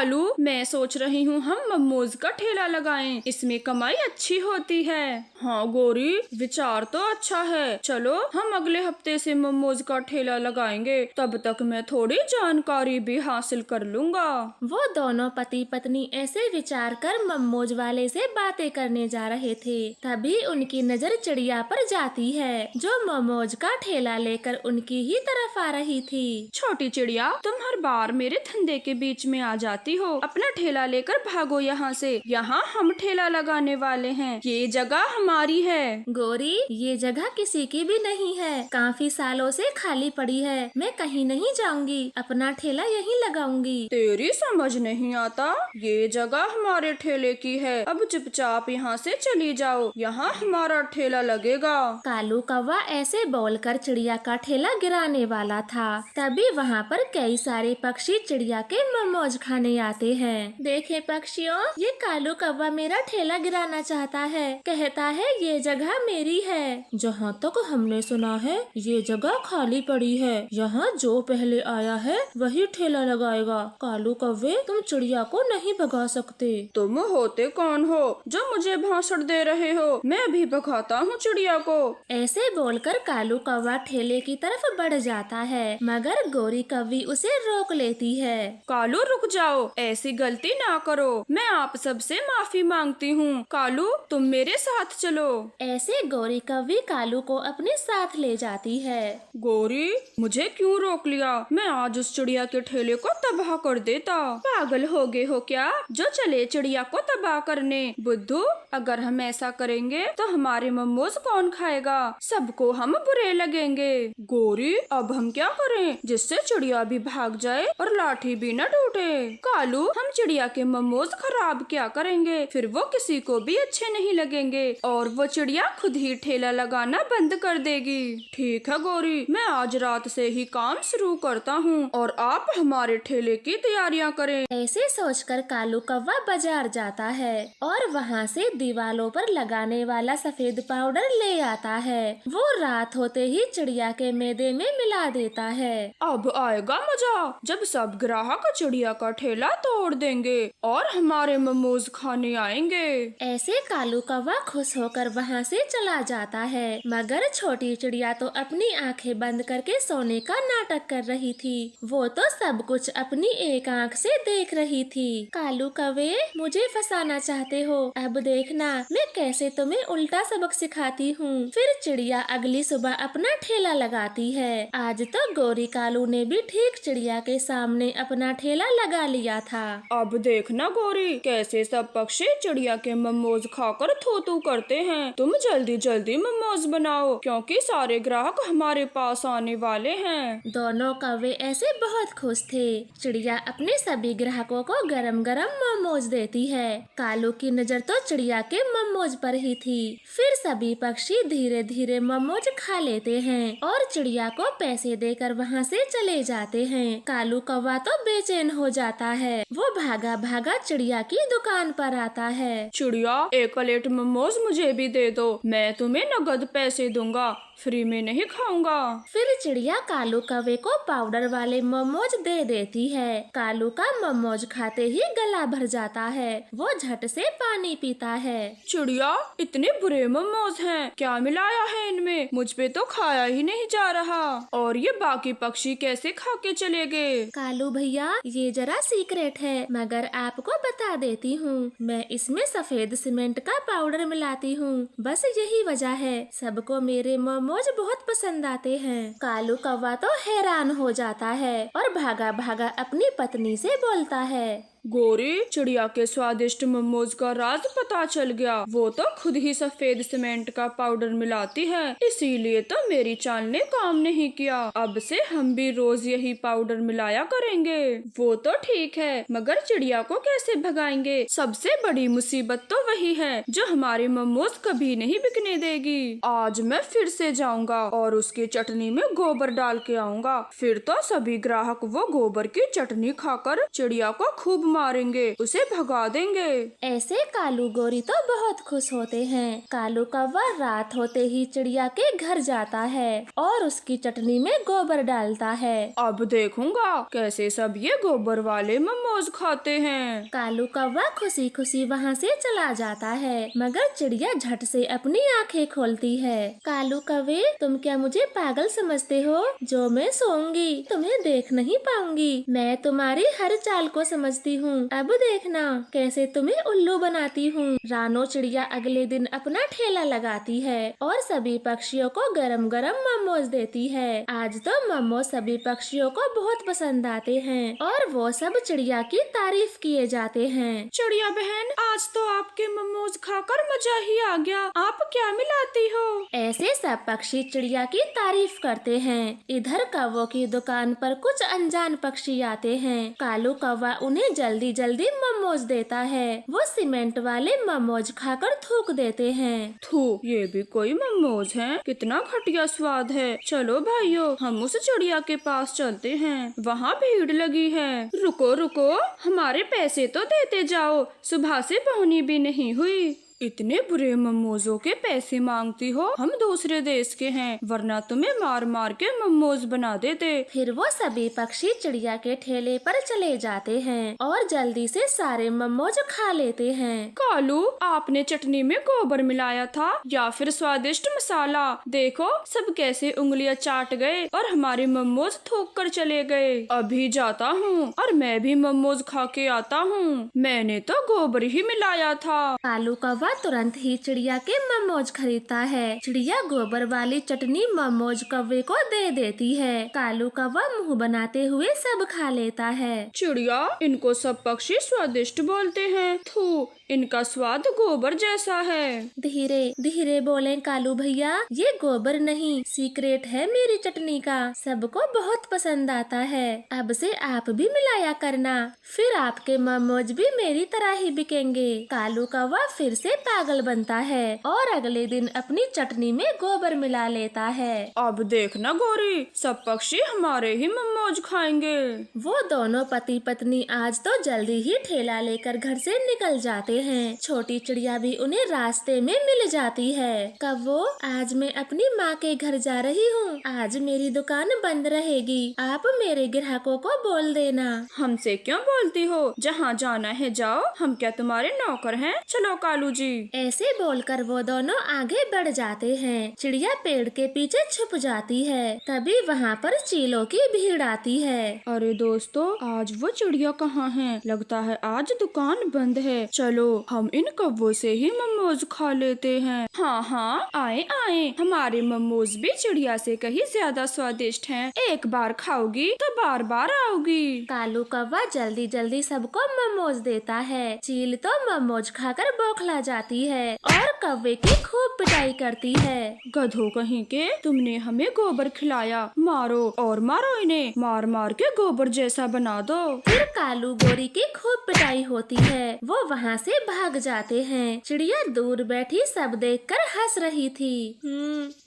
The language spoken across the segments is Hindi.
कालू, मैं सोच रही हूँ हम मोमोज का ठेला लगाएं, इसमें कमाई अच्छी होती है। हाँ गौरी, विचार तो अच्छा है। चलो हम अगले हफ्ते से मोमोज का ठेला लगाएंगे, तब तक मैं थोड़ी जानकारी भी हासिल कर लूँगा। वो दोनों पति पत्नी ऐसे विचार कर मोमोज वाले से बातें करने जा रहे थे। तभी उनकी नजर चिड़िया पर जाती है, जो मोमोज का ठेला लेकर उनकी ही तरफ आ रही थी। छोटी चिड़िया, तुम हर बार मेरे धंधे के बीच में आ जाती हो। अपना ठेला लेकर भागो यहाँ से। यहाँ हम ठेला लगाने वाले हैं, ये जगह हमारी है। गौरी, ये जगह किसी की भी नहीं है, काफी सालों से खाली पड़ी है। मैं कहीं नहीं जाऊंगी, अपना ठेला यहीं लगाऊंगी। तेरी समझ नहीं आता, ये जगह हमारे ठेले की है। अब चुपचाप यहाँ से चली जाओ, यहाँ हमारा ठेला लगेगा। कालू कौवा ऐसे बोलकर चिड़िया का ठेला गिराने वाला था। तभी वहाँ पर कई सारे पक्षी चिड़िया के मोमोज खाने आते हैं। देखे पक्षियों, ये कालू कौवा मेरा ठेला गिराना चाहता है, कहता है ये जगह मेरी है। जहाँ तक हमने सुना है ये जगह खाली पड़ी है, यहाँ जो पहले आया है वही ठेला लगाएगा। कालू कौवे, तुम चिड़िया को नहीं भगा सकते। तुम होते कौन हो जो मुझे भाषण दे रहे हो? मैं भी भगाता हूँ चिड़िया को। ऐसे बोलकर कालू कौवा ठेले की तरफ बढ़ जाता है, मगर गौरी कौवी उसे रोक लेती है। कालू रुक जाओ, ऐसी गलती ना करो। मैं आप सबसे माफी मांगती हूँ। कालू, तुम मेरे साथ चलो। ऐसे गौरी कौवी कालू को अपने साथ ले जाती है। गौरी, मुझे क्यों रोक लिया? मैं आज उस चिड़िया के ठेले को तबाह कर देता। पागल हो गए हो क्या, जो चले चिड़िया को तबाह करने? बुद्धू, अगर हम ऐसा करेंगे तो हमारे मोमोज कौन खाएगा? सबको हम बुरे लगेंगे। गौरी, अब हम क्या करें जिससे चिड़िया भी भाग जाए और लाठी भी न टूटे? कालू, हम चिड़िया के मोमोज खराब क्या करेंगे? फिर वो किसी को भी अच्छे नहीं लगेंगे और वो चिड़िया खुद ही ठेला लगाना बंद कर देगी। ठीक है गौरी, मैं आज रात से ही काम शुरू करता हूँ और आप हमारे ठेले की तैयारियाँ करें। ऐसे सोचकर कालू कौवा बाजार जाता है और वहाँ से दीवालों पर लगाने वाला सफेद पाउडर ले आता है। वो रात होते ही चिड़िया के मैदे में मिला देता है। अब आएगा मजा, जब सब ग्राहक चिड़िया का ठेला तोड़ देंगे और हमारे मोमोज खाने आएंगे। ऐसे कालू कौवा खुश होकर वहाँ से चला जाता है, मगर छोटी चिड़िया तो अपनी आंखें बंद करके सोने का नाटक कर रही थी। वो तो सब कुछ अपनी एक आंख से देख रही थी। कालू कौवे, मुझे फंसाना चाहते हो? अब देखना मैं कैसे तुम्हें उल्टा सबक सिखाती हूँ। फिर चिड़िया अगली सुबह अपना ठेला लगाती है। आज तो गौरी कालू ने भी ठीक चिड़िया के सामने अपना ठेला लगा लिया था। अब देखना गौरी, कैसे सब पक्षी चिड़िया के मोमोज खाकर थू-थू करते हैं। तुम जल्दी जल्दी मोमोज बनाओ, क्योंकि सारे ग्राहक हमारे पास आने वाले हैं। दोनों कौवे ऐसे बहुत खुश थे। चिड़िया अपने सभी ग्राहकों को गरम गरम मोमोज देती है। कालू की नजर तो चिड़िया के मोमोज पर ही थी। फिर सभी पक्षी धीरे धीरे मोमोज खा लेते हैं और चिड़िया को पैसे देकर वहाँ से चले जाते हैं। कालू कौवा तो बेचैन हो जाता है। वो भागा भागा चिड़िया की दुकान पर आता है। चिड़िया, एक प्लेट मोमोज मुझे भी दे दो, मैं तुम्हें नगद पैसे दूंगा, फ्री में नहीं खाऊंगा। फिर चिड़िया कालू कौवे को पाउडर वाले मोमोज दे देती है। कालू का मोमोज खाते ही गला भर जाता है। वो झट से पानी पीता है। चिड़िया, इतने बुरे मोमोज हैं, क्या मिलाया है इनमें? मुझ पे तो खाया ही नहीं जा रहा। और ये बाकी पक्षी कैसे खा के चले गए? कालू भैया, ये जरा सीक्रेट है, मगर आपको बता देती हूँ। मैं इसमें सफेद सीमेंट का पाउडर मिलाती हूँ, बस यही वजह है सबको मेरे मोमोज बहुत पसंद आते हैं। कालू कौवा तो हैरान हो जाता है और भागा भागा अपनी पत्नी से बोलता है। गौरी, चिड़िया के स्वादिष्ट मोमोज का राज पता चल गया। वो तो खुद ही सफेद सीमेंट का पाउडर मिलाती है, इसीलिए तो मेरी चाल ने काम नहीं किया। अब से हम भी रोज यही पाउडर मिलाया करेंगे। वो तो ठीक है, मगर चिड़िया को कैसे भगाएंगे? सबसे बड़ी मुसीबत तो वही है जो हमारे मोमोज कभी नहीं बिकने देगी। आज मैं फिर से जाऊंगा और उसकी चटनी में गोबर डाल के आऊंगा। फिर तो सभी ग्राहक वो गोबर की चटनी खाकर चिड़िया को खूब मारेंगे, उसे भगा देंगे। ऐसे कालू गोरी तो बहुत खुश होते हैं। कालू कौवा रात होते ही चिड़िया के घर जाता है और उसकी चटनी में गोबर डालता है। अब देखूंगा कैसे सब ये गोबर वाले मोमोज खाते हैं। कालू कौवा खुशी खुशी वहाँ से चला जाता है, मगर चिड़िया झट से अपनी आंखें खोलती है। कालू कौवे, तुम क्या मुझे पागल समझते हो? जो मैं सोऊंगी तुम्हें देख नहीं पाऊंगी। मैं तुम्हारी हर चाल को समझती हूँ। अब देखना कैसे तुम्हें उल्लू बनाती हूँ। रानो चिड़िया अगले दिन अपना ठेला लगाती है और सभी पक्षियों को गरम गरम मोमोज देती है। आज तो मोमोज सभी पक्षियों को बहुत पसंद आते हैं और वो सब चिड़िया की तारीफ किए जाते हैं। चिड़िया बहन, आज तो आपके मोमोज खाकर मजा ही आ गया। आप क्या मिलाती हो? ऐसे सब पक्षी चिड़िया की तारीफ करते हैं। इधर कौवों की दुकान पर कुछ अनजान पक्षी आते हैं। कालू कौवा उन्हें जल्दी जल्दी मोमोज देता है। वो सीमेंट वाले मोमोज खाकर थूक देते हैं। थू, ये भी कोई मोमोज हैं? कितना घटिया स्वाद है। चलो भाइयों, हम उस चिड़िया के पास चलते हैं। वहाँ भीड़ लगी है। रुको रुको, हमारे पैसे तो देते जाओ, सुबह से पहुनी भी नहीं हुई। इतने बुरे मोमोजों के पैसे मांगती हो? हम दूसरे देश के हैं, वरना तुम्हें मार मार के मोमोज बना देते। फिर वो सभी पक्षी चिड़िया के ठेले पर चले जाते हैं और जल्दी से सारे मोमोज खा लेते हैं। कालू, आपने चटनी में गोबर मिलाया था या फिर स्वादिष्ट मसाला? देखो सब कैसे उंगलियां चाट गए और हमारे मोमोज थूक कर चले गए। अभी जाता हूँ और मैं भी मोमोज खा के आता हूँ। मैंने तो गोबर ही मिलाया था। कालू कौवा तुरंत ही चिड़िया के मोमोज खरीदता है। चिड़िया गोबर वाली चटनी मोमोज कौवे को दे देती है। कालू कौवा मुंह बनाते हुए सब खा लेता है। चिड़िया, इनको सब पक्षी स्वादिष्ट बोलते हैं। थू, इनका स्वाद गोबर जैसा है। धीरे धीरे बोले कालू भैया, ये गोबर नहीं, सीक्रेट है मेरी चटनी का। सबको बहुत पसंद आता है। अब से आप भी मिलाया करना, फिर आपके मोमोज भी मेरी तरह ही बिकेंगे। कालू कौवा फिर से पागल बनता है और अगले दिन अपनी चटनी में गोबर मिला लेता है। अब देखना गोरी, सब पक्षी हमारे ही मोमोज खाएंगे। वो दोनों पति पत्नी आज तो जल्दी ही ठेला लेकर घर से निकल जाते हैं। छोटी चिड़िया भी उन्हें रास्ते में मिल जाती है। कौवो, आज मैं अपनी माँ के घर जा रही हूँ। आज मेरी दुकान बंद रहेगी। आप मेरे ग्राहकों को बोल देना। हमसे क्यों बोलती हो? जहाँ जाना है जाओ, हम क्या तुम्हारे नौकर हैं? चलो कालू जी। ऐसे बोलकर वो दोनों आगे बढ़ जाते हैं। चिड़िया पेड़ के पीछे छुप जाती है। तभी वहाँ पर चीलों की भीड़ आती है। अरे दोस्तों, आज वो चिड़िया कहाँ है? लगता है आज दुकान बंद है। चलो हम इन कौवों से ही मोमोज खा लेते हैं। हाँ हाँ, आए आए, हमारे मोमोज भी चिड़िया से कहीं ज्यादा स्वादिष्ट हैं। एक बार खाओगी तो बार बार आओगी। कालू कौवा जल्दी जल्दी सबको मोमोज देता है। चील तो मोमोज खाकर बौखला जाती है और कौवे की खूब पिटाई करती है। गधों कहीं के, तुमने हमें गोबर खिलाया, मारो और मारो इन्हें, मार मार के गोबर जैसा बना दो। फिर कालू गोरी की खूब पिटाई होती है। वो वहाँ से भाग जाते हैं। चिड़िया दूर बैठी सब देखकर हंस रही थी।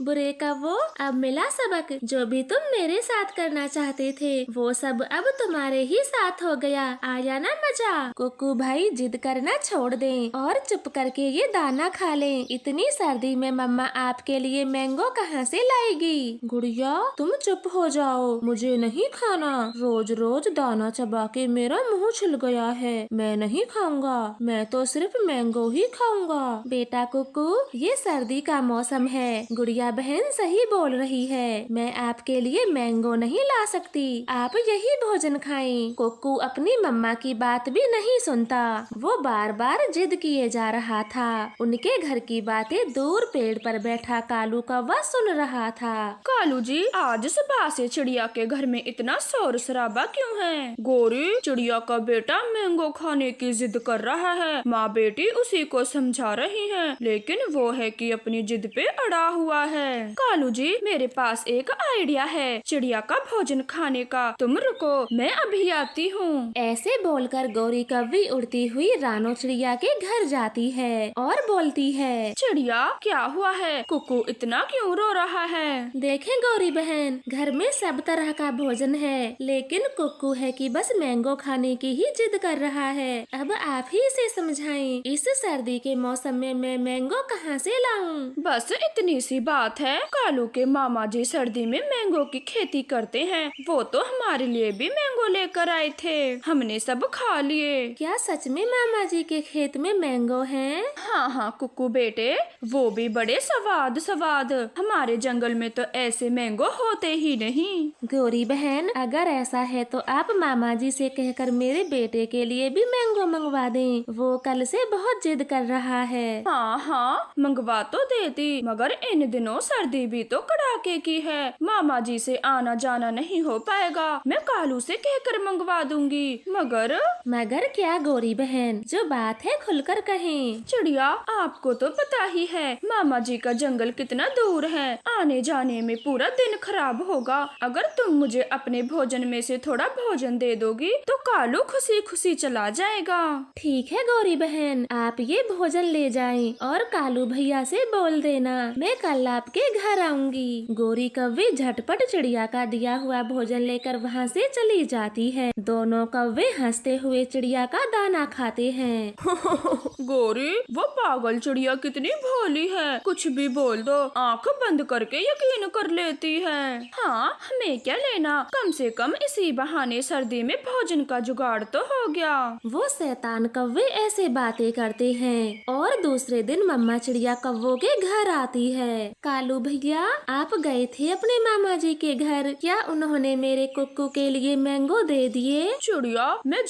बुरे कौवो, अब मिला सबक। जो भी तुम मेरे साथ करना चाहते थे वो सब अब तुम्हारे ही साथ हो गया। आया ना मजा? कुक्कू भाई जिद करना छोड़ दें और चुप करके ये दाना खा लें। इतनी सर्दी में मम्मा आपके लिए मैंगो कहाँ से लाएगी? गुड़िया, तुम चुप हो जाओ, मुझे नहीं खाना। रोज रोज दाना चबा के मेरा मुँह छिल गया है। मैं नहीं खाऊंगा, मैं तो सिर्फ मैंगो ही खाऊंगा। बेटा कुक्कू, ये सर्दी का मौसम है। गुड़िया बहन सही बोल रही है। मैं आपके लिए मैंगो नहीं ला सकती। आप यही भोजन खाएं। कुक्कू अपनी मम्मा की बात भी नहीं सुनता। वो बार बार जिद किए जा रहा था। उनके घर की बातें दूर पेड़ पर बैठा कालू कौवा सुन रहा था। कालू जी, आज सुबह से चिड़िया के घर में इतना शोर शराबा क्यों है? गोरी, चिड़िया का बेटा मैंगो खाने की जिद कर रहा है। माँ बेटी उसी को समझा रही हैं, लेकिन वो है कि अपनी जिद पे अड़ा हुआ है। कालू जी, मेरे पास एक आइडिया है चिड़िया का भोजन खाने का, तुम रुको, मैं अभी आती हूँ। ऐसे बोलकर गौरी कव्वी उड़ती हुई रानो चिड़िया के घर जाती है और बोलती है, चिड़िया क्या हुआ है, कुकू इतना क्यों रो रहा है? देखें गौरी बहन, घर में सब तरह का भोजन है, लेकिन कुक्कू है कि बस मैंगो खाने की ही जिद कर रहा है। अब आप ही इसे समझाएं, इस सर्दी के मौसम में मैं मैंगो कहाँ से लाऊं? बस इतनी सी बात है। कालू के मामा जी सर्दी में मैंगो की खेती करते हैं, वो तो हमारे लिए भी मैंगो लेकर आए थे, हमने सब खा लिए। क्या सच में मामा जी के खेत में मैंगो हैं? हाँ हाँ कुकू बेटे, वो भी बड़े स्वाद स्वाद, हमारे जंगल में तो ऐसे मैंगो होते ही नहीं। गौरी बहन, अगर ऐसा है तो आप मामा जी से कहकर मेरे बेटे के लिए भी मैंगो मंगवा दें, वो कल से बहुत जिद कर रहा है। हाँ हाँ मंगवा तो देती, मगर इन दिनों सर्दी भी तो कड़ाके की है, मामा जी से आना जाना नहीं हो पाएगा। मैं कालू से कहकर मंगवा दूंगी। मगर क्या गौरी बहन, जो बात है खुलकर कहें। चिड़िया, आपको तो पता ही है मामा जी का जंगल कितना दूर है, आने जाने में पूरा दिन खराब होगा। अगर तुम मुझे अपने भोजन में से थोड़ा भोजन दे दोगी तो कालू खुशी खुशी चला जाएगा। ठीक है गौरी बहन, आप ये भोजन ले जाएं और कालू भैया से बोल देना मैं कल आपके घर आऊंगी। गौरी कव्वे झटपट चिड़िया का दिया हुआ भोजन लेकर वहाँ से चली जाती है। दोनों कव्वे हंसते हुए चिड़िया का दाना खाते हैं। गौरी, वो पागल चिड़िया कितनी भोली है, कुछ भी बोल दो आंख बंद करके यकीन कर लेती है। हाँ, हमें क्या लेना, कम से कम इसी बहाने सर्दी में भोजन का जुगाड़ तो हो गया। वो शैतान कव्वे ऐसे बातें करते हैं और दूसरे दिन मम्मा चिड़िया कव्वों के घर आती है। कालू भैया, आप गए थे अपने मामा जी के घर, क्या उन्होंने मेरे कुक्कू के लिए मैंगो दे दिए? चिड़िया, मैं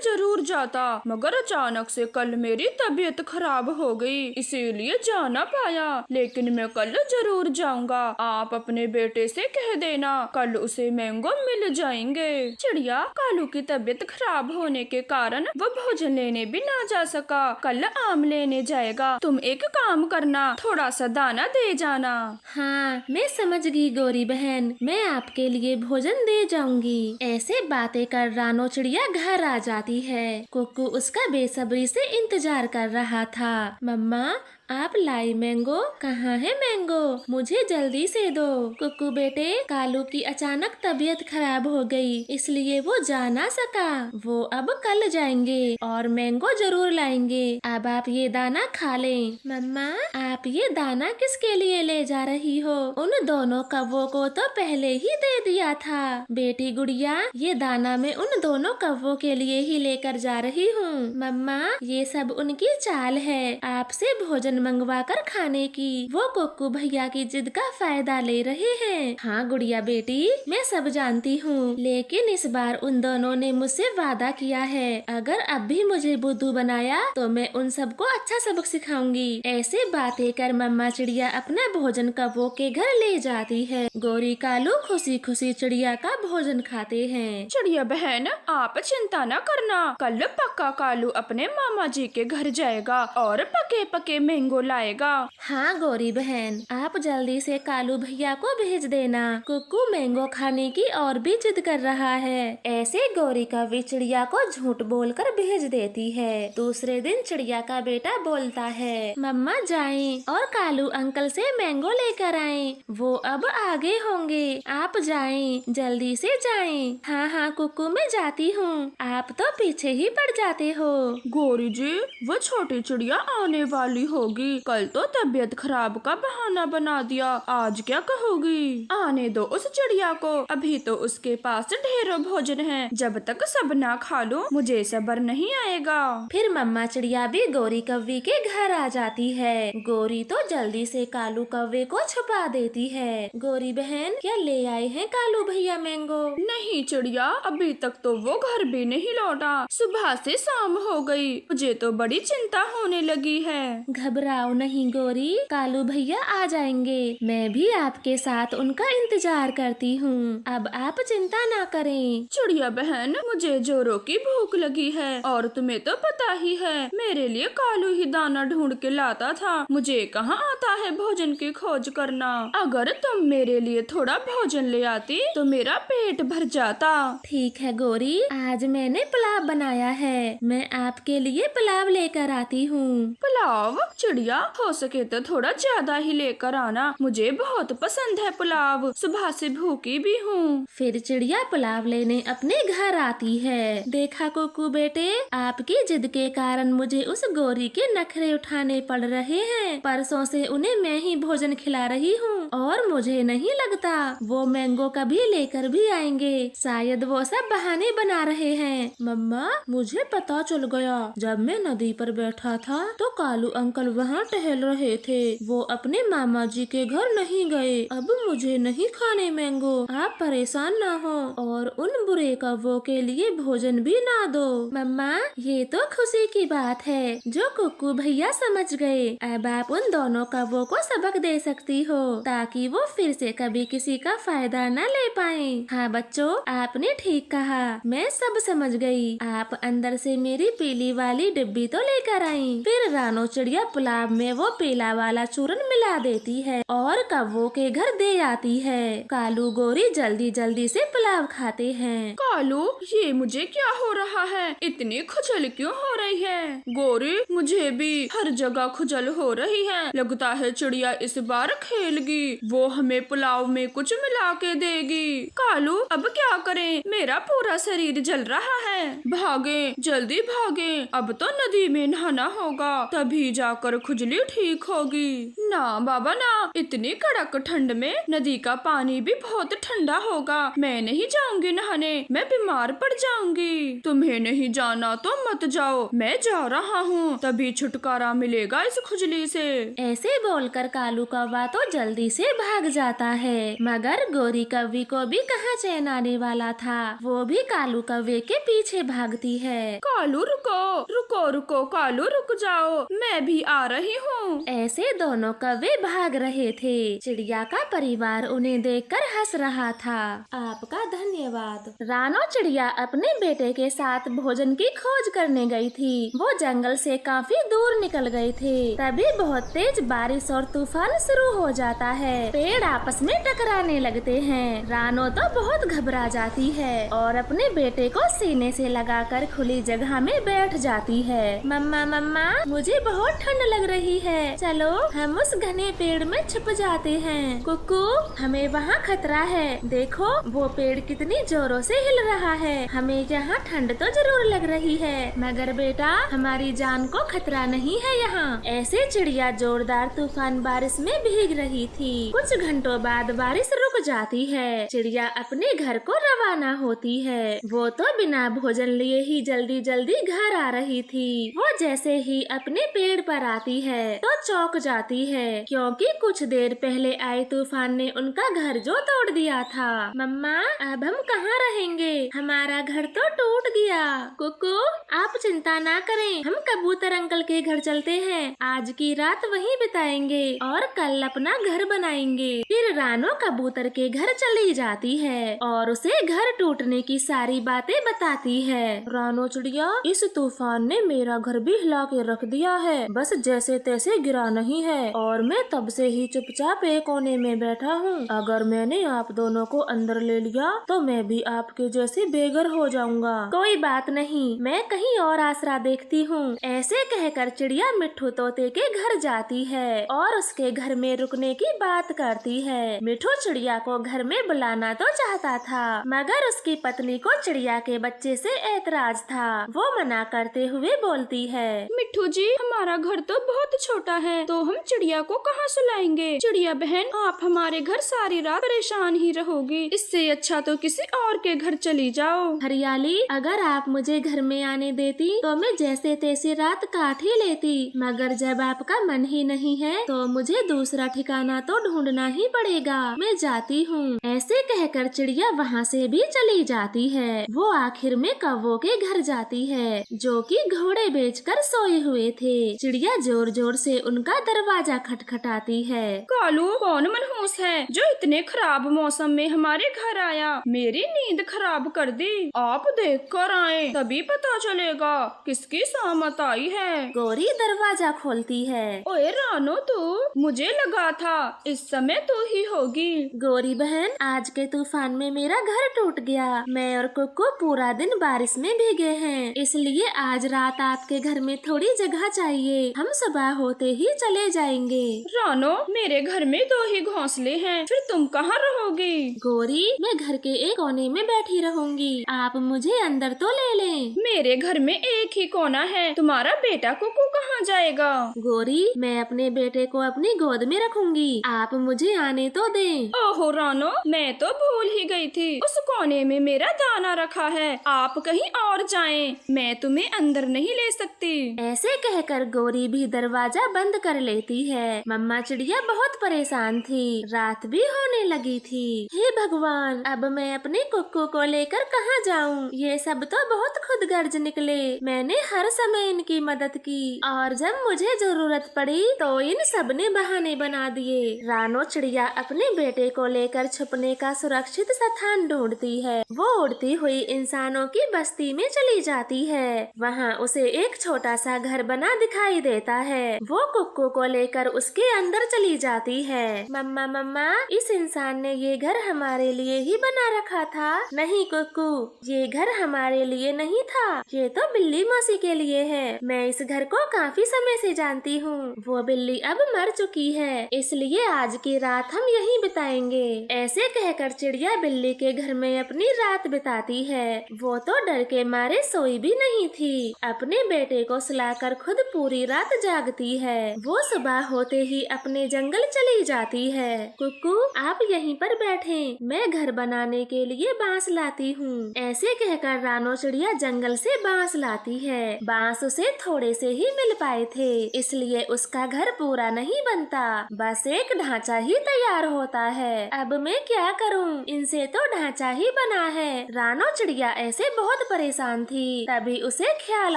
जरूर जाता, मगर अचानक से कल मेरी तबीयत खराब हो गई, इसीलिए जा ना पाया, लेकिन मैं कल जरूर जाऊंगा। आप अपने बेटे से कह देना, कल उसे मैंगो मिल जाएंगे। चिड़िया, कालू की तबीयत खराब होने के कारण वो भोजन लेने भी ना जा सका, कल आम लेने जाएगा। तुम एक काम करना, थोड़ा सा दाना दे जाना। हाँ, मैं समझ गई गौरी बहन, मैं आपके लिए भोजन दे जाऊंगी। ऐसे बातें कर रानो चिड़िया घर आ जाती है। कुक्कू उसका बेसब्री से इंतजार कर रहा था। मम्मा, आप लाई मैंगो, कहाँ है मैंगो, मुझे जल्दी से दो। कुक्कू बेटे, कालू की अचानक तबीयत खराब हो गई, इसलिए वो जा ना सका, वो अब कल जाएंगे और मैंगो जरूर लाएंगे। अब आप ये दाना खा लें। मम्मा, आप ये दाना किसके लिए ले जा रही हो? उन दोनों कव्वों को तो पहले ही दे दिया था। बेटी गुड़िया, ये दाना मैं उन दोनों कव्वों के लिए ही लेकर जा रही हूँ। मम्मा, ये सब उनकी चाल है, आपसे भोजन मंगवा कर खाने की। वो कुक्कू भैया की जिद का फायदा ले रहे हैं। हाँ गुड़िया बेटी, मैं सब जानती हूँ, लेकिन इस बार उन दोनों ने मुझसे वादा किया है, अगर अब भी मुझे बुद्धू बनाया तो मैं उन सबको अच्छा सबक सिखाऊंगी। ऐसे बातें कर मम्मा चिड़िया अपना भोजन कव्वों के घर ले जाती है। गौरी कालू खुशी खुशी चिड़िया का भोजन खाते हैं। चिड़िया बहन, आप चिंता न करना, कल पक्का कालू अपने मामा जी के घर जाएगा और पके पके मैंगो लाएगा। हाँ गौरी बहन, आप जल्दी से कालू भैया को भेज देना, कुक्कू मैंगो खाने की और भी जिद कर रहा है। ऐसे गौरी कव्वी चिड़िया को झूठ बोलकर भेज देती है। दूसरे दिन चिड़िया का बेटा बोलता है, मम्मा जाएं और कालू अंकल से मैंगो लेकर आएं, वो अब आगे होंगे, आप जाएं, जल्दी से जाएं। हाँ हाँ कुक्कू, मैं जाती हूँ, आप तो पीछे ही पड़ जाते हो। गौरी जी, वो छोटी चिड़िया आने वाली होगी, कल तो तबीयत खराब का बहाना बना दिया, आज क्या कहोगी? आने दो उस चिड़िया को, अभी तो उसके पास ढेरों भोजन है, जब तक सब ना खा लूं मुझे सब्र नहीं आएगा। फिर मम्मा चिड़िया भी गौरी कव्वी के घर आ जाती है। गौरी तो जल्दी से कालू कव्वे को छुपा देती है। गौरी बहन, क्या ले आए हैं कालू भैया मैंगो? नहीं चिड़िया, अभी तक तो वो घर भी नहीं लौटा, सुबह से शाम हो गई, मुझे तो बड़ी चिंता होने लगी है। घबराओ नहीं गोरी, कालू भैया आ जाएंगे। मैं भी आपके साथ उनका इंतजार करती हूँ। अब आप चिंता ना करें। चिड़िया बहन, मुझे जोरों की भूख लगी है और तुम्हें तो पता ही है मेरे लिए कालू ही दाना ढूंढ के लाता था। मुझे कहाँ आता है भोजन की खोज करना। अगर तुम मेरे लिए थोड़ा भोजन ले आती तो मेरा पेट भर जाता। ठीक है गोरी, आज मैंने पुलाव बनाया है, मैं आपके लिए पुलाव लेकर आती हूँ। पुलाव? चिड़िया, हो सके तो थोड़ा ज्यादा ही लेकर आना, मुझे बहुत पसंद है पुलाव, सुबह से भूखी भी हूँ। फिर चिड़िया पुलाव लेने अपने घर आती है। देखा कुकू बेटे, आपकी जिद के कारण मुझे उस गोरी के नखरे उठाने पड़ रहे हैं। परसों से उन्हें मैं ही भोजन खिला रही हूँ और मुझे नहीं लगता वो मैंगो कभी लेकर भी आएंगे। शायद वो सब बहाने बना रहे हैं। मम्मा, मुझे पता चल गया, जब मैं नदी पर बैठा था तो कालू अंकल वहाँ टहल रहे थे। वो अपने मामा जी के घर नहीं गए। अब मुझे नहीं खाने मैंगो, आप परेशान ना हो और उन बुरे कौवों के लिए भोजन भी ना दो। मम्मा, ये तो खुशी की बात है जो कुकू भैया समझ गए। अब आप उन दोनों कौवों को सबक दे सकती हो ताकि वो फिर से कभी किसी का फायदा न ले पाए। हाँ बच्चों, आपने ठीक कहा, मैं सब समझ गई। आप अंदर से मेरी पीली वाली डिब्बी तो लेकर आई। फिर रानो चिड़िया पुलाव में वो पीला वाला चूरन मिला देती है और कौवों के घर दे आती है। कालू गोरी जल्दी जल्दी से पुलाव खाते हैं। कालू, ये मुझे क्या हो रहा है? इतनी खुजल क्यों हो रही है? गोरी, मुझे भी हर जगह खुजल हो रही है। लगता है चिड़िया इस बार खेलगी, वो हमें पुलाव में कुछ मिला के देगी। कालू, अब क्या करें? मेरा पूरा शरीर जल रहा है। भागे, जल्दी भागे, अब तो नदी में नहाना होगा, तभी जाकर खुजली ठीक होगी। ना बाबा ना, इतनी कड़क ठंड में नदी का पानी भी बहुत ठंडा होगा। मैं नहीं जाऊंगी नहाने, मैं बीमार पड़ जाऊंगी। तुम्हें नहीं जाना तो मत जाओ, मैं जा रहा हूँ, तभी छुटकारा मिलेगा इस खुजली से। ऐसे बोलकर कालू कौवा तो जल्दी से भाग जाता है। मगर गोरी कौवी को भी कहाँ चैन आने वाला था। वो भी कालू कौवे के पीछे भागती है। कालू रुको रुको रुको, कालू रुक जाओ, मैं भी आ रही हूँ। ऐसे दोनों कौवे भाग रहे थे। चिड़िया का परिवार उन्हें देखकर हंस रहा था। आपका धन्यवाद। रानो चिड़िया अपने बेटे के साथ भोजन की खोज करने गई थी। वो जंगल से काफी दूर निकल गए थे। तभी बहुत तेज बारिश और तूफान शुरू हो जाता है। पेड़ आपस में टकराने लगते हैं। रानो तो बहुत घबरा जाती है और अपने बेटे को सीने से लगाकर खुली जगह में बैठ जाती है। मम्मा मम्मा, मुझे बहुत ठंड लग रही है, चलो हम उस घने पेड़ में छुप जाते हैं। कुकू, हमें वहाँ खतरा है, देखो वो पेड़ कितनी जोरों से हिल रहा है। हमें यहाँ ठंड तो जरूर लग रही है, मगर बेटा हमारी जान को खतरा नहीं है यहाँ। ऐसे चिड़िया जोरदार तूफान बारिश में भीग रही थी। कुछ घंटों बाद बारिश रुक जाती है। चिड़िया अपने घर को रवाना होती है। वो तो बिना भोजन लिए ही जल्दी जल्दी घर आ रही थी। वो जैसे ही अपने पेड़ पर आती है तो चौंक जाती है, क्योंकि कुछ देर पहले आए तूफान ने उनका घर जो तोड़ दिया था। मम्मा, अब हम कहाँ रहेंगे? हमारा घर तो टूट गया। कुकू, आप चिंता ना करें, हम कबूतर अंकल के घर चलते हैं। आज की रात वहीं बिताएंगे और कल अपना घर बनाएंगे। फिर रानो कबूतर के घर चली जाती है और उसे घर टूटने की सारी बातें बताती है। रानो चिड़िया, इस तूफान ने मेरा घर भी हिला के रख दिया है, बस जैसे तैसे गिरा नहीं है और मैं तब से ही चुपचाप एक कोने में बैठा हूँ। अगर मैंने आप दोनों को अंदर ले लिया तो मैं भी आपके जैसे बेघर हो जाऊंगा। कोई बात नहीं, मैं कहीं और आसरा देखती हूँ। ऐसे कहकर चिड़िया मिट्ठू तोते के घर जाती है और उसके घर में रुकने की बात करती है। मिट्ठू चिड़िया को घर में बुलाना तो चाहता था, मगर उसकी पत्नी को चिड़िया के बच्चे से ऐतराज था। वो मना करते हुए बोलती है, मिट्ठू जी, हमारा घर तो बहुत छोटा है, तो हम चिड़िया को कहाँ सुलाएंगे? चिड़िया बहन, आप हमारे घर सारी रात परेशान ही रहोगी। इससे अच्छा तो किसी किसी और के घर चली जाओ। हरियाली, अगर आप मुझे घर में आने देती तो मैं जैसे तैसे रात काट ही लेती, मगर जब आपका मन ही नहीं है तो मुझे दूसरा ठिकाना तो ढूंढना ही पड़ेगा। मैं जाती हूँ। ऐसे कहकर चिड़िया वहाँ से भी चली जाती है। वो आखिर में कौवों के घर जाती है, जो कि घोड़े बेचकर सोए हुए थे। चिड़िया जोर जोर से उनका दरवाजा खटखटाती है। कालू, कौन मनहूस है जो इतने खराब मौसम में हमारे घर आया? मेरी नींद खराब कर दी। आप देख कर आए, तभी पता चलेगा किसकी सामत आई है। गौरी दरवाजा खोलती है। ओए रानो, तू? मुझे लगा था इस समय तू ही होगी। गौरी बहन, आज के तूफान में मेरा घर टूट गया। मैं और कुक्कू पूरा दिन बारिश में भीगे हैं, इसलिए आज रात आपके घर में थोड़ी जगह चाहिए। हम सुबह होते ही चले जाएंगे। रानो, मेरे घर में 2 ही घोंसले हैं, फिर तुम कहाँ रहोगी? गौरी, मैं घर के एक कोने में बैठी रहूंगी, आप मुझे अंदर तो ले लें। मेरे घर में एक ही कोना है, तुम्हारा बेटा कुक्कू कहाँ जाएगा? गौरी, मैं अपने बेटे को अपनी गोद में रखूंगी, आप मुझे आने तो दें। ओहो रानो, मैं तो भूल ही गई थी, उस कोने में मेरा दाना रखा है। आप कहीं और जाएं, मैं तुम्हें अंदर नहीं ले सकती। ऐसे कहकर गौरी भी दरवाजा बंद कर लेती है। मम्मा चिड़िया बहुत परेशान थी, रात भी होने लगी थी। हे भगवान, अब मैं अपने कुक्कू को लेकर कहाँ जाऊँ? ये सब तो बहुत खुदगर्ज निकले। मैंने हर समय इनकी मदद की और जब मुझे जरूरत पड़ी तो इन सब ने बहाने बना दिए। रानो चिड़िया अपने बेटे को लेकर छुपने का सुरक्षित स्थान ढूंढती है। वो उड़ती हुई इंसानों की बस्ती में चली जाती है। वहाँ उसे एक छोटा सा घर बना दिखाई देता है। वो कुक्कू को लेकर उसके अंदर चली जाती है। मम्मा मम्मा, इस इंसान ने ये घर हमारे लिए ही बना रखा था। नहीं कुक्कू, ये घर हमारे लिए नहीं था, ये तो बिल्ली मौसी के लिए है। मैं इस घर को काफी समय से जानती हूँ। वो बिल्ली अब मर चुकी है, इसलिए आज की रात हम यहीं बिताएंगे। ऐसे कहकर चिड़िया बिल्ली के घर में अपनी रात बिताती है। वो तो डर के मारे सोई भी नहीं थी। अपने बेटे को सुलाकर खुद पूरी रात जागती है। वो सुबह होते ही अपने जंगल चली जाती है। कुक्कू, आप यहीं पर बैठें, मैं घर बनाने के लिए बांस लाती हूँ। ऐसे कहकर रानो चिड़िया जंगल से बांस लाती है। बांस उसे थोड़े से ही मिल पाए थे, इसलिए उसका घर पूरा नहीं बनता, बस एक ढांचा ही तैयार होता है। अब मैं क्या करूँ? इनसे तो ढांचा ही बना है। रानो चिड़िया ऐसे बहुत परेशान थी, तभी उसे ख्याल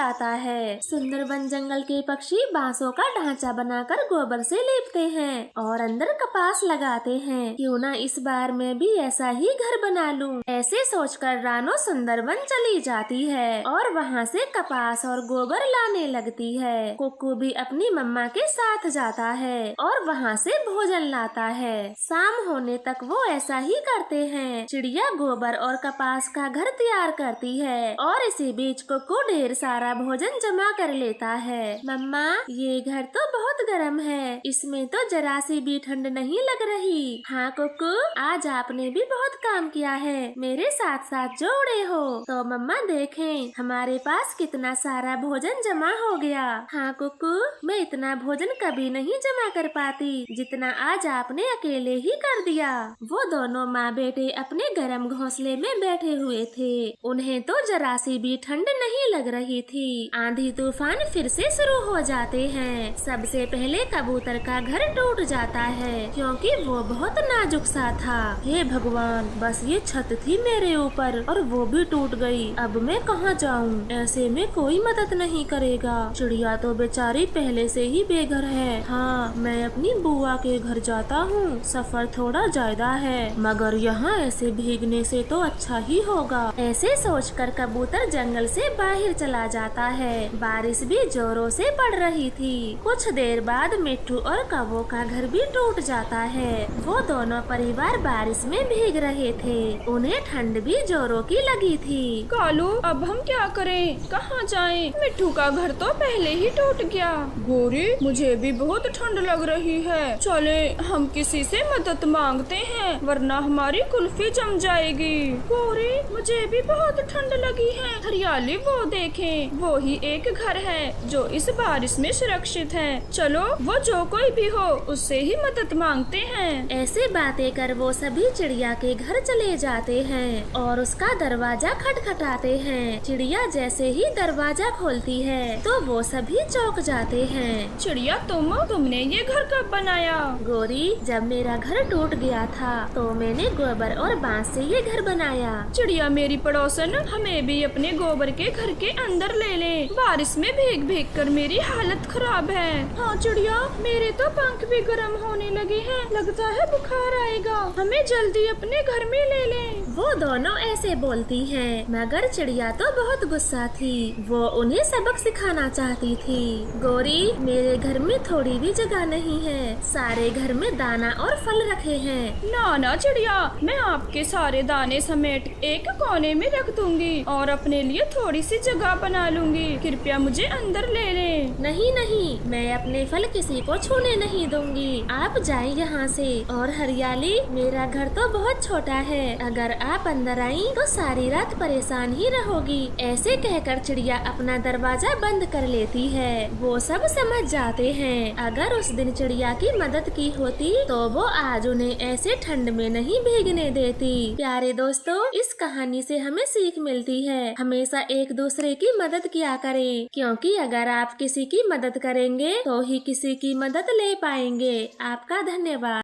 आता है। सुंदरबन जंगल के पक्षी बांसों का ढांचा बनाकर गोबर से लेपते हैं और अंदर कपास लगाते हैं। क्यों ना इस बार मैं भी ऐसा ही घर बना लूं। ऐसे सोचकर रानो सुंदरबन चली जाती है और वहाँ से कपास और गोबर लाने लगती है। कुक्कू भी अपनी मम्मा के साथ जाता है और वहाँ से भोजन लाता है। शाम होने तक वो ऐसा ही करते हैं। चिड़िया गोबर और कपास का घर तैयार करती है और इसी बीच कुक्कू ढेर सारा भोजन जमा कर लेता है। मम्मा, ये घर तो बहुत गर्म है, इसमें तो जरा सी भी ठंड नहीं लग रही। हाँ कुक्कू, आज आपने भी बहुत काम किया है, मेरे साथ साथ जो उड़े हो। तो मम्मा देखें, हमारे पास कितना सारा भोजन जमा हो गया। हाँ कुक्कू, मैं इतना भोजन कभी नहीं जमा कर पाती जितना आज आपने अकेले ही कर दिया। वो दोनों माँ बेटे अपने गर्म घोंसले में बैठे हुए थे। उन्हें तो जरा सी भी ठंड नहीं लग रही थी। आंधी तूफान फिर से शुरू हो जाते हैं। सबसे पहले कबूतर का घर टूट जाता है, क्योंकि वो बहुत नाजुक सा था। हे भगवान, बस ये छत थी मेरे ऊपर और वो भी टूट गई। अब मैं कहाँ जाऊँ? ऐसे में कोई मदद नहीं करेगा। चिड़िया तो बेचारी पहले से ही बेघर है। हाँ, मैं अपनी बुआ के घर जाता हूँ। सफर थोड़ा ज्यादा है, मगर यहाँ ऐसे भीगने से तो अच्छा ही होगा। ऐसे सोचकर कबूतर जंगल से बाहर चला जाता है। बारिश भी जोरों से पड़ रही थी। कुछ देर बाद मिट्टू और कौवों का घर भी टूट जाता है। वो दोनों परिवार बारिश में भीग रहे थे। उन्हें ठंड भी जोरों की लगी थी। कालू, अब हम क्या करें? कहाँ जाएं? मिट्टू का घर तो पहले ही टूट गया। गोरी, मुझे भी बहुत ठंड लग रही है, चले हम किसी से मदद मांगते हैं, वरना हमारी कुल्फी जम जाएगी। गोरी, मुझे भी बहुत ठंड लगी है। हरियाली, वो देखें, वो ही एक घर है जो इस बारिश में सुरक्षित है। चलो, वो जो कोई भी हो उससे ही मदद मांगते हैं। ऐसे बातें कर वो सभी चिड़िया के घर चले जाते हैं और उसका दरवाजा खटखटाते हैं। चिड़िया जैसे ही दरवाजा खोलती है तो वो सभी चौंक जाते हैं। चिड़िया तुमने ये घर कब बनाया? गोरी, जब मेरा घर टूट गया था तो मैंने गोबर और बांस से ये घर बनाया। चिड़िया मेरी पड़ोसन, हमें भी अपने गोबर के घर के अंदर ले ले। बारिश में भीग भीग कर मेरी हालत खराब है। हाँ चिड़िया, मेरे तो पंख भी गर्म होने लगे हैं, लगता है बुखार आएगा। हमें जल्दी अपने घर में ले ले। वो दोनों ऐसे बोलती हैं, मगर चिड़िया तो बहुत गुस्सा थी। वो उन्हें सबक सिखाना चाहती थी। गोरी, मेरे घर में थोड़ी भी जगह नहीं है, सारे घर में दाना और फल रखे हैं। ना चिड़िया, मैं आपके सारे दाने समेट एक कोने में रख दूंगी और अपने लिए थोड़ी सी जगह बना लूंगी। कृपया मुझे अंदर ले ले। नहीं, मैं अपने फल किसी को छूने नहीं दूंगी। आप जाए यहाँ से। और हरियाली, मेरा घर तो बहुत छोटा है, अगर आप अंदर आई तो सारी रात परेशान ही रहोगी। ऐसे कहकर चिड़िया अपना दरवाजा बंद कर लेती है। वो सब समझ जाते हैं, अगर उस दिन चिड़िया की मदद की होती तो वो आज उन्हें ऐसे ठंड में नहीं भीगने देती। प्यारे दोस्तों, इस कहानी से हमें सीख मिलती है, हमेशा एक दूसरे की मदद किया करें, क्योंकि अगर आप किसी की मदद करेंगे तो ही किसी की मदद ले पाएंगे। आपका धन्यवाद।